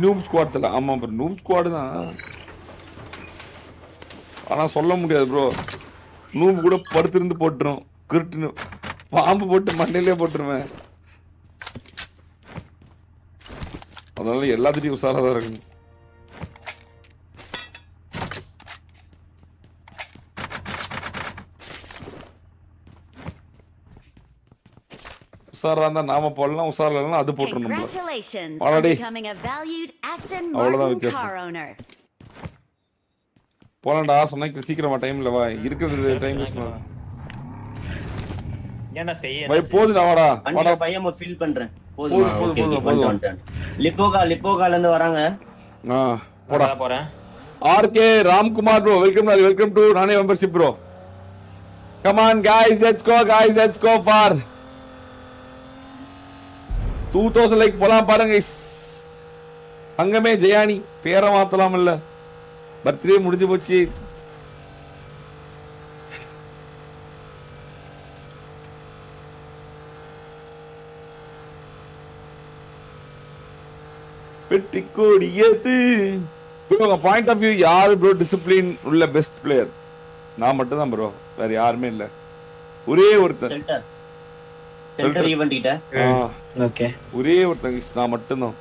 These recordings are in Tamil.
நூப் ஸ்குவாட்ல ஆமா ப்ரோ நூப் ஸ்குவாட் தான். ஆனா சொல்ல முடியாது ப்ரோ. நூப் கூட படுத்திருந்து போட்டுரும். கிருட்டுன்னு பாம்பு போட்டு மண்டையிலே போட்டுருவேன். அதனால எல்லாத்துட்டையும் உஷாரா தான் இருக்கணும். உஷாரா இருந்தா நாம போடலாம், உஷாரா இல்லைன்னா அது போட்டுரும் நம்மள. அவ்வளோதான் வித்தியாசம். போலாம்டா சொன்னா சீக்கிரமா டைம்ல வா. இருக்கிறது டைம் வேஸ்ட் பண்ணு. ஏன்டா ஸ்கை பை போதுடா வாடா. வாடா பையன் ஃபில் பண்றேன். போதுமா? லிப்போகால இருந்து வராங்க. போடா போறேன். RK Ramkumar bro welcome to நானே membership bro. Come on guys let's go for 2000 like போலாம் பாருங்க गाइस. தங்கமே ஜெயானி பேரை மாத்தலாம் இல்ல. பர்த்டே முடிஞ்சு போச்சு. வெற்றி கோடியது. ப்ரோ பாயிண்ட் ஆஃப் வியூ யாரு ப்ரோ டிசிப்ளின் உள்ள பெஸ்ட் பிளேயர்? நான் மட்டும் தான் ப்ரோ, வேற யாருமே இல்ல. ஒரே ஒருத்தர் சென்டர் ஈவென்ட் கிட்ட. ஓகே ஒரே ஒருத்தர் நான் மட்டும் தான்.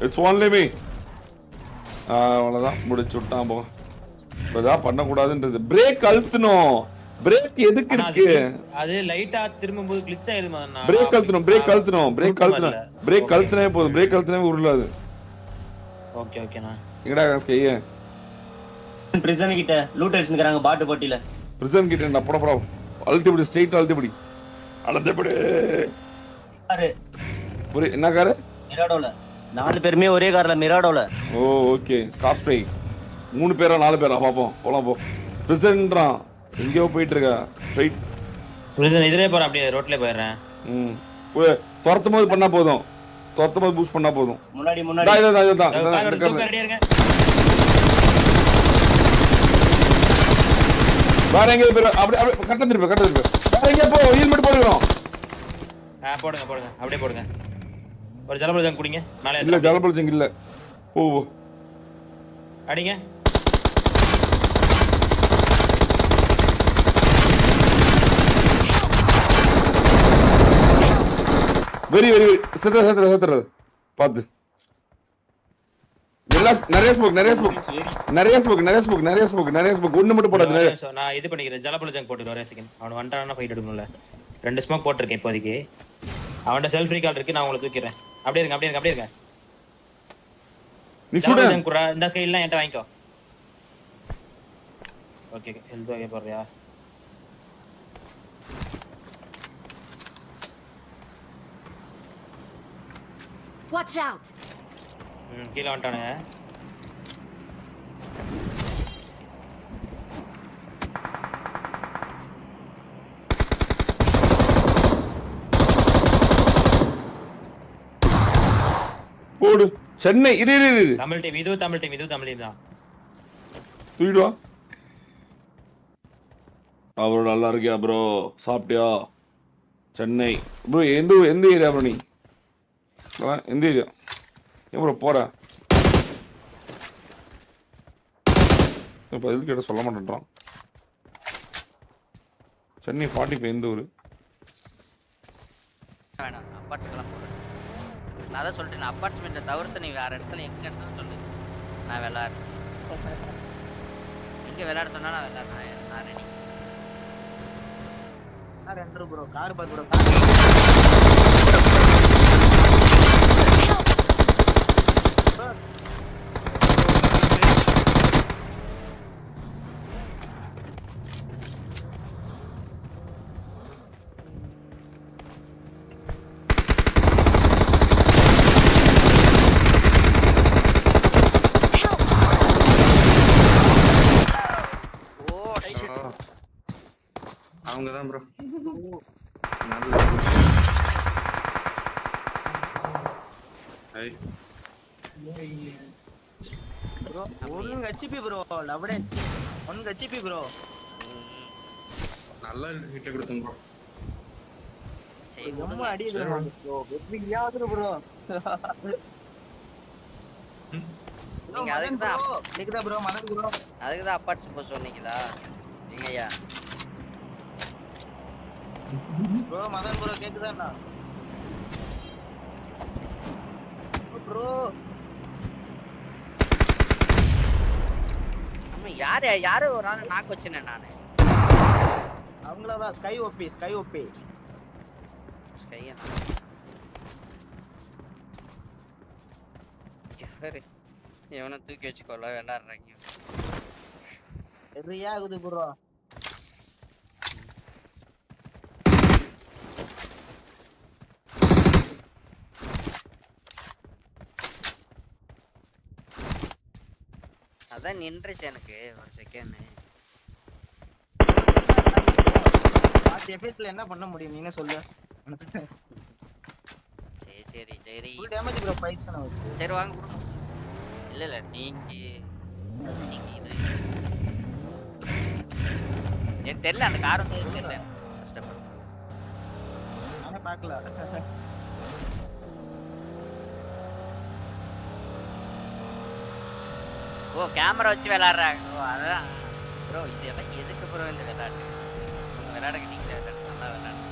It's only me. அவ்வளவுதான் முடிச்சு விட்டான் போ. இப்பதான் பண்ணக்கூடாதுன்றது. பிரேக் அழுத்தணும். பிரேக் எதுக்கு இருக்கு? அது லைட்டா திரும்பும்போது கிளிட்ச் ஆயிருமா? பிரேக் அழுத்தணும். பிரேக் அழுத்தனே போதும். பிரேக் அழுத்தனே உருளாது. ஓகே ஓகேண்ணா. எங்கடா ஸ்கைய? பிரிசன் கிட்ட லூட் அடிச்சுக்கறாங்க பாட்டு போட்டில. பிரிசன் கிட்ட போடா. அழுத்திபடி ஸ்ட்ரைட் அழுத்திபடி. கார். புரி என்ன கார்? மிராடோல. 4 பேருமே ஒரே கார்ல மிராடோல. ஓ ஓகே. Scarf spray. 3 பேரா 4 பேரா பாப்போம். போலாம் போ. பிரிசன்றான். எங்கயோ போயிட்டு இருக்கா ஸ்ட்ரைட். பிரிசன் இதுலயே போறேன், அப்படியே ரோட்லயே போயிடுறேன். துரத்தும்போது பண்ணா போதும். துரத்தும்போது பூஸ்ட் பண்ணா போதும். முன்னாடி ரெடியா இருங்க. வேற எங்க பேர் அப்படியே கட்ட திருப்பி. வேற எங்க போ ஹெல்மெட் போடுறோம். போடுங்க அப்படியே போடுங்க. ஒரு ஜலபலஜங் குடிங்க. நாளை இல்ல ஜலபலஜங் இல்ல. போ அடிங்க. வெரி செத்துறது பாத்து. எல்லாம் நிறைய ஸ்மோக் ஒண்ணு மட்டும் போடாது. நான் இது பண்ணிக்கிறேன். ஜலபலஜங் போட்டு ஒரே செகண்ட். அவன் வண்டானா ஃபைட் எடுக்கணும்ல. 2 ஸ்மோக் போட்டுருக்கேன் இப்போதைக்கு. அவன்ட செல்ஃப் ரீகால் இருக்கு. நான் உங்களை தூக்கிடுறேன். அப்படியே இருங்க. நீ சுடு. இந்த ஸ்கைல் எல்லாம் என்கிட்ட வாங்கிக்கோ. ஓகே ஹெல்த் வாங்க போறியா? Watch out. கீழ வந்துட்டானுங்க. போடு. சென்னை இரு தமிழ் டீம் இது தமிழ் டீம் தான். தூக்கிடுவா. அவரு நல்லா இருக்கியா ப்ரோ? சாப்பிட்டியா? சென்னை ப்ரோ. எந்த ஏரியா ப்ரோ? நீ எந்த ஏரியா? ஏன் ப்ரோ போற? இப்போ எதுக்கு கேட்ட சொல்ல மாட்டேன்றான். சென்னை 45 எந்த ஊரு? வேணாம் அப்பார்ட்மெண்ட்லாம் போகிறேன். நான் அதான் சொல்லிட்டேன், அப்பார்ட்மெண்ட்டை தவிர்த்து நீ வேறு இடத்துல எங்கே இடத்துல சொல்லு, நான் விளாட்றேன். எங்கே விளையாட சொன்னா நான் விளையாடுறேன். நான் ரெடி. நான் 2 ப்ரோ கார் பார்த்து ப்ரோ. அவங்க தான் bro. Hi bro 1 HP bro. லவடே 1 ஹெச்பி ப்ரோ. நல்ல ஹிட் கொடுத்தேன் ப்ரோ. ரொம்ப அடிக்குது ப்ரோ வெற்றியாவது ப்ரோ நீங்க அதுக்கு தான் கேக்குதா ப்ரோ மதன் ப்ரோ அதுக்கு தான் அப்பார்ட்ஸ் போக சொன்னீங்களா எங்கய்யா ப்ரோ மதன் ப்ரோ கேக்குதாண்ணா ப்ரோ ஆமா யாரு ஒரு ஆள் நாக்கு வச்சேன் நானு அவங்களதான் ஸ்கை ஓபி ஸ்கையா எவனை தூக்கி வச்சுக்கோல விளையாடுறாங்க நிறைய ஆகுது ப்ரோ அதான் நின்றுச்சு எனக்கு ஒரு செகண்ட் எஃபெக்ட்ல என்ன பண்ண முடியும் நீனே சொல்லு சரி ஃபுல் டேமேஜ் ப்ரோ பைக்ஸ்னா ஓகே சரி வாங்க ப்ரோ இல்ல நீங்க இது எனக்கு தெரியல அந்த கார் வந்து தெரியல நானே பார்க்கல ஓ கேமரா வச்சு விளையாடுறாங்க ஓ அதான் ப்ரோ இது எல்லாம் எதுக்கு ப்ரோ இந்த விளையாட்டு விளையாடுங்க நீங்க நல்லா விளையாடுங்க